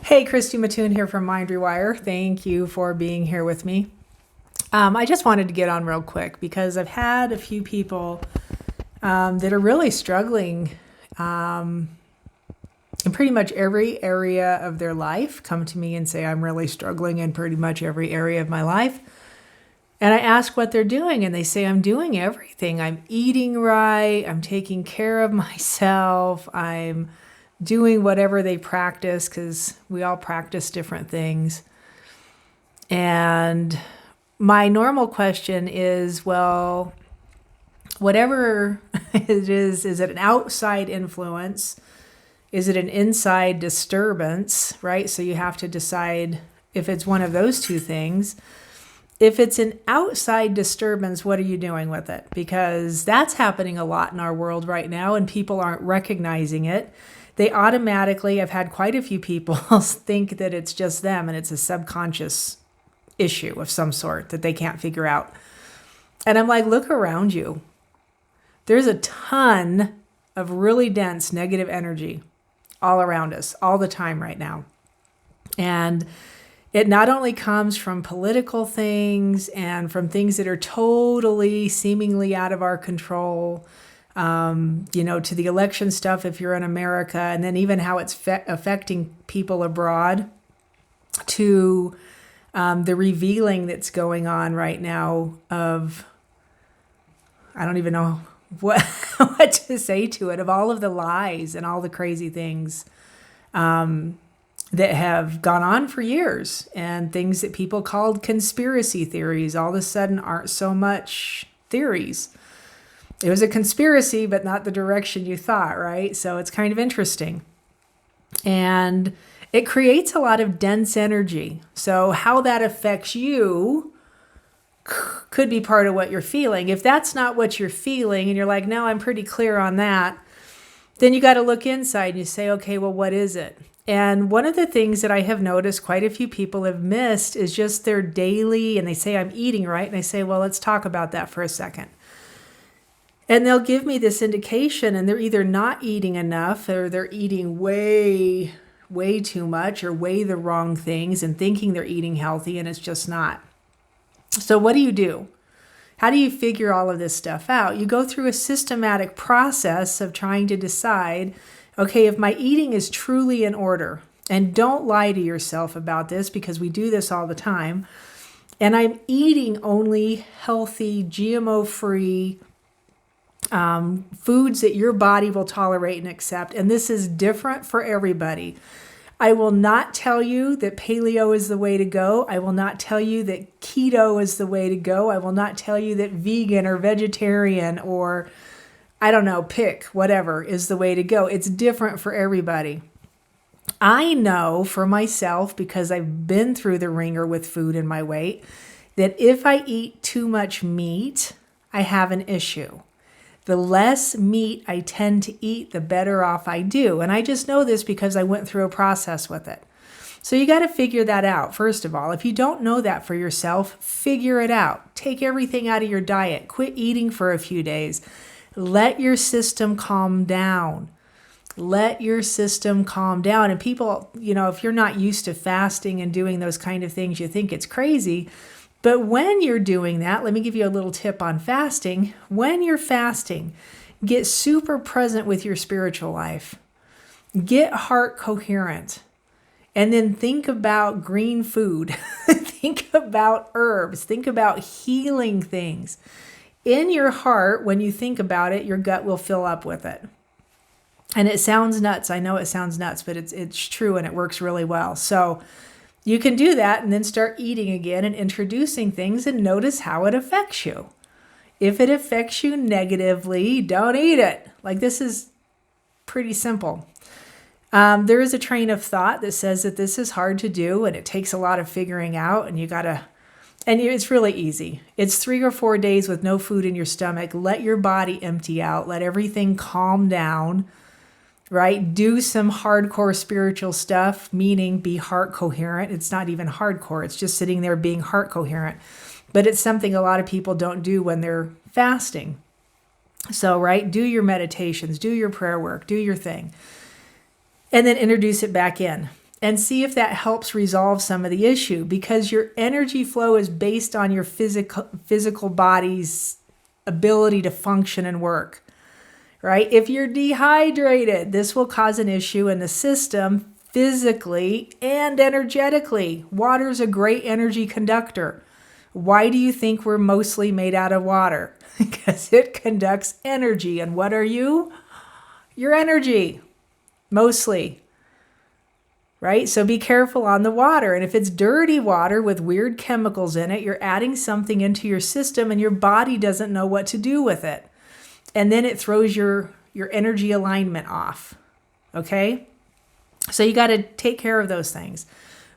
Hey, Christy Mattoon here from Mind Rewire. Thank you for being here with me. I just wanted to get on real quick because I've had a few people that are really struggling in pretty much every area of their life come to me and say, I'm really struggling in pretty much every area of my life. And I ask what they're doing, and they say, I'm doing everything. I'm eating right. I'm taking care of myself. I'm doing whatever they practice, because we all practice different things. And my normal question is, well, whatever it is it an outside influence? Is it an inside disturbance, right? So you have to decide if it's one of those two things. If it's an outside disturbance, what are you doing with it? Because that's happening a lot in our world right now, and people aren't recognizing it. They automatically, I've had quite a few people think that it's just them and it's a subconscious issue of some sort that they can't figure out. And I'm like, look around you. There's a ton of really dense negative energy all around us, all the time right now. And it not only comes from political things and from things that are totally seemingly out of our control, to the election stuff if you're in America, and then even how it's affecting people abroad, to the revealing that's going on right now of, I don't even know what what to say to it, of all of the lies and all the crazy things that have gone on for years, and things that people called conspiracy theories all of a sudden aren't so much theories. It was a conspiracy, but not the direction you thought, right? So it's kind of interesting. And it creates a lot of dense energy. So how that affects you could be part of what you're feeling. If that's not what you're feeling and you're like, no, I'm pretty clear on that, then you got to look inside and you say, okay, well, what is it? And one of the things that I have noticed quite a few people have missed is just their daily, and they say, I'm eating right. And I say, well, let's talk about that for a second. And they'll give me this indication, and they're either not eating enough, or they're eating way, way too much, or way the wrong things and thinking they're eating healthy, and it's just not. So what do? How do you figure all of this stuff out? You go through a systematic process of trying to decide, okay, if my eating is truly in order, and don't lie to yourself about this because we do this all the time, and I'm eating only healthy, GMO-free foods that your body will tolerate and accept, and this is different for everybody. I will not tell you that paleo is the way to go. I will not tell you that keto is the way to go. I will not tell you that vegan or vegetarian or, I don't know, pick whatever is the way to go. It's different for everybody. I know for myself, because I've been through the ringer with food and my weight, that if I eat too much meat, I have an issue. The less meat I tend to eat, the better off I do. And I just know this because I went through a process with it. So you got to figure that out. First of all, if you don't know that for yourself, figure it out. Take everything out of your diet. Quit eating for a few days. Let your system calm down. Let your system calm down. And people, if you're not used to fasting and doing those kind of things, you think it's crazy. But when you're doing that, let me give you a little tip on fasting. When you're fasting, get super present with your spiritual life. Get heart coherent. And then think about green food. Think about herbs. Think about healing things. In your heart, when you think about it, your gut will fill up with it. And it sounds nuts. I know it sounds nuts, but it's true, and it works really well. So you can do that and then start eating again and introducing things, and notice how it affects you. If it affects you negatively, don't eat it. Like, this is pretty simple. There is a train of thought that says that this is hard to do and it takes a lot of figuring out, and it's really easy. It's 3 or 4 days with no food in your stomach. Let your body empty out. Let everything calm down. Right? Do some hardcore spiritual stuff, meaning be heart coherent. It's not even hardcore. It's just sitting there being heart coherent. But it's something a lot of people don't do when they're fasting. So, right, do your meditations, do your prayer work, do your thing. And then introduce it back in. and see if that helps resolve some of the issue, because your energy flow is based on your physical body's ability to function and work, right? If you're dehydrated, this will cause an issue in the system physically and energetically. Water is a great energy conductor. Why do you think we're mostly made out of water? Because it conducts energy. And what are you? Your energy, mostly. Right? So be careful on the water. And if it's dirty water with weird chemicals in it, you're adding something into your system and your body doesn't know what to do with it. And then it throws your energy alignment off. Okay? So you got to take care of those things.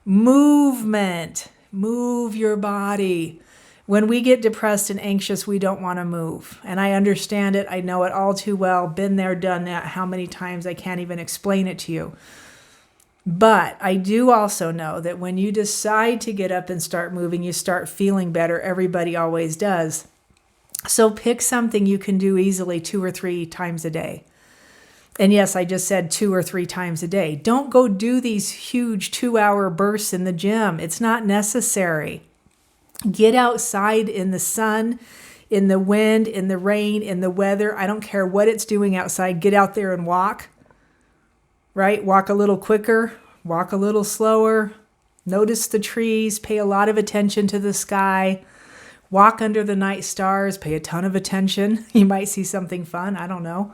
Movement. Move your body. When we get depressed and anxious, we don't want to move. And I understand it. I know it all too well. Been there, done that. How many times I can't even explain it to you. But I do also know that when you decide to get up and start moving, you start feeling better. Everybody always does. So pick something you can do easily 2 or 3 times a day. And yes, I just said 2 or 3 times a day. Don't go do these huge 2-hour bursts in the gym. It's not necessary. Get outside in the sun, in the wind, in the rain, in the weather. I don't care what it's doing outside. Get out there and walk. Right? Walk a little quicker, walk a little slower. Notice the trees. Pay a lot of attention to the sky. Walk under the night stars. Pay a ton of attention. You might see something fun. I don't know.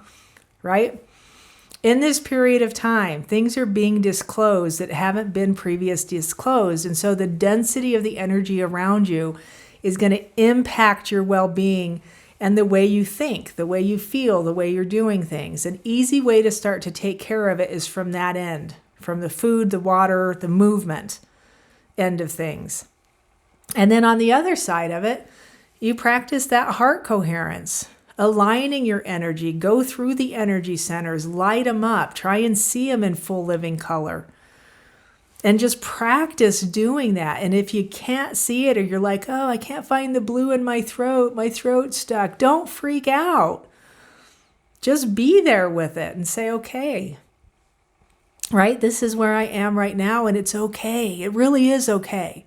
Right? In this period of time, things are being disclosed that haven't been previously disclosed. And so the density of the energy around you is going to impact your well-being and the way you think, the way you feel, the way you're doing things. An easy way to start to take care of it is from that end, from the food, the water, the movement end of things. And then on the other side of it, you practice that heart coherence. Aligning your energy, go through the energy centers, light them up, try and see them in full living color. And just practice doing that. And if you can't see it or you're like, oh, I can't find the blue in my throat's stuck, don't freak out. Just be there with it and say, okay, right? This is where I am right now and it's okay. It really is okay.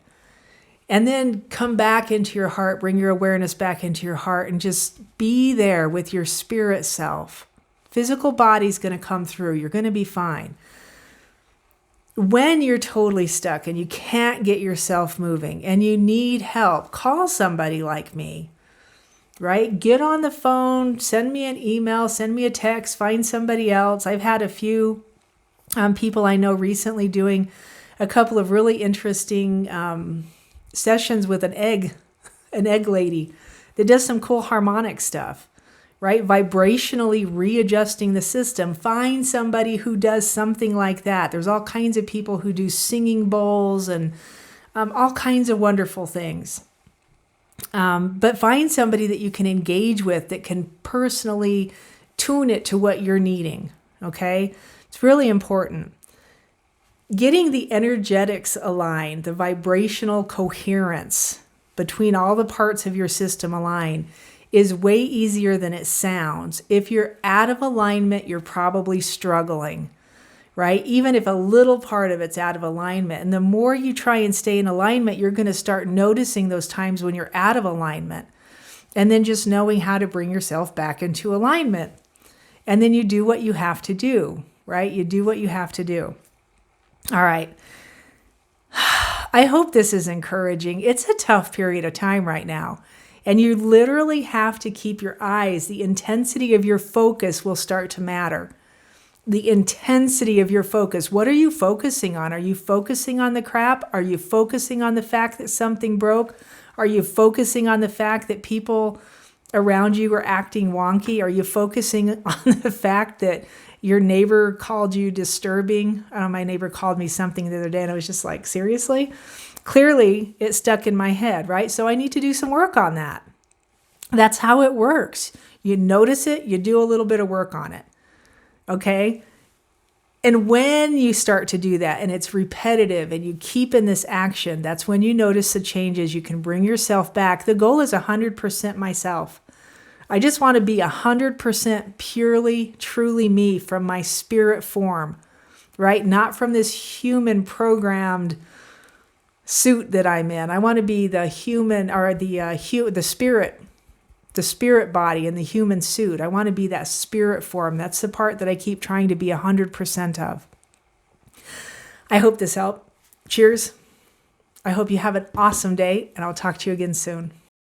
And then come back into your heart, bring your awareness back into your heart and just be there with your spirit self. Physical body's going to come through. You're going to be fine. When you're totally stuck and you can't get yourself moving and you need help, call somebody like me, right? Get on the phone, send me an email, send me a text, find somebody else. I've had a few people I know recently doing a couple of really interesting sessions with an egg lady that does some cool harmonic stuff, right? Vibrationally readjusting the system. Find somebody who does something like that. There's all kinds of people who do singing bowls and all kinds of wonderful things. But find somebody that you can engage with that can personally tune it to what you're needing, okay? It's really important. Getting the energetics aligned, the vibrational coherence between all the parts of your system aligned is way easier than it sounds. If you're out of alignment, you're probably struggling, right? Even if a little part of it's out of alignment. And the more you try and stay in alignment, you're going to start noticing those times when you're out of alignment. And then just knowing how to bring yourself back into alignment. And then you do what you have to do, right? You do what you have to do. All right. I hope this is encouraging. It's a tough period of time right now. And you literally have to keep your eyes. The intensity of your focus will start to matter. The intensity of your focus. What are you focusing on? Are you focusing on the crap? Are you focusing on the fact that something broke? Are you focusing on the fact that people around you are acting wonky? Are you focusing on the fact that your neighbor called you disturbing? My neighbor called me something the other day and I was just like, seriously? Clearly it stuck in my head, right? So I need to do some work on that. That's how it works. You notice it, you do a little bit of work on it, okay? And when you start to do that and it's repetitive and you keep in this action, that's when you notice the changes. You can bring yourself back. The goal is 100% myself. I just want to be 100% purely, truly me from my spirit form. right? Not from this human programmed suit that I'm in. I want to be the human, or the spirit body in the human suit. I want to be that spirit form. That's the part that I keep trying to be 100% of. I hope this helped. Cheers. I hope you have an awesome day, and I'll talk to you again soon.